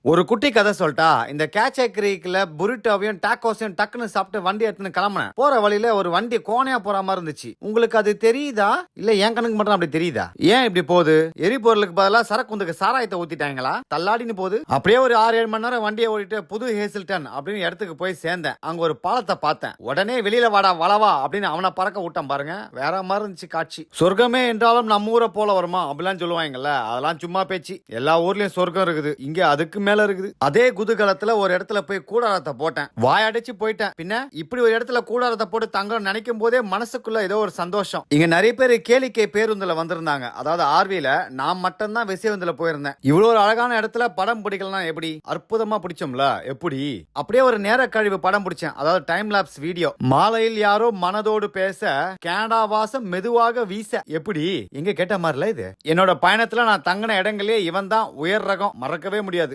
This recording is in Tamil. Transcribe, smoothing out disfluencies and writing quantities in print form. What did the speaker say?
ஒரு குட்டி கதை சொல்லிட்டா, இந்த கேச்சே கிரீக்ல புரிட்டோவையும் டாக்கோஸையும் டக்குன்னு சாப்பிட்டு வண்டி எடுத்துன்னு கிளம்புனேன். போற வழியில ஒரு வண்டி கோணையா போற மாதிரி இருந்துச்சு. உங்களுக்கு அது தெரியுதா இல்ல என் கணக்கு மட்டும் அப்படி தெரியுதா? ஏன் இப்படி போகுது? எரிபொருளுக்கு பதிலா சரக்குந்துக்கு சாராயத்தை ஊத்திட்டாங்களா? தள்ளாடின்னு போகுது. அப்படியே ஒரு 6-7 மணி நேரம் வண்டியை ஓடிட்டு புது ஹேசில்டன் அப்படின்னு இடத்துக்கு போய் சேர்ந்தேன். அங்க ஒரு பாலத்தை பார்த்தேன். உடனே வெளியில வாடா வளவா அப்படின்னு அவனை பறக்க விட்டான் பாருங்க. வேற மாதிரி இருந்துச்சு காட்சி. சொர்க்கமே என்றாலும் நம்ம ஊரை போல வருமா அப்படிலாம் சொல்லுவாங்கல்ல, அதெல்லாம் சும்மா பேச்சு. எல்லா ஊர்லயும் சொர்க்கம் இருக்குது, இங்க அதுக்கு மேல இருக்குது. அதே குதூகலத்துல ஒரு இடத்துல போய் கூடாரத்தை போட்டேன். வாயடிச்சு போயிட்டேன். பின்ன இப்படி ஒரு இடத்துல கூடாரத்தை போட்டு தங்க நினைக்கும் போதே மனசுக்குள்ள ஏதோ ஒரு சந்தோஷம். இங்க நிறைய பேர் கேளிக்கை பேருந்துல வந்திருந்தாங்க. அதாவது ஆர்வில நான் மட்டும் தான் விசைவந்துல போயிருந்தேன். இவ்வளவு ஒரு அழகான இடத்துல படம் பிடிக்கலாம் எப்படி? அற்புதமா பிடிச்சோம்ல எப்படி? அப்படியே ஒரு நேர கழிவு படம் பிடிச்சேன். அதாவது டைம் லாப்ஸ் வீடியோ. மாலையில் யாரோ மனதோடு பேச கேனடா வாசம் மெதுவாக வீச எப்படி? எங்க கேட்ட மாதிரில இது. என்னோட பயணத்துல நான் தங்கின இடங்களே இவன் தான் உயர் ரகம், மறக்கவே முடியாது.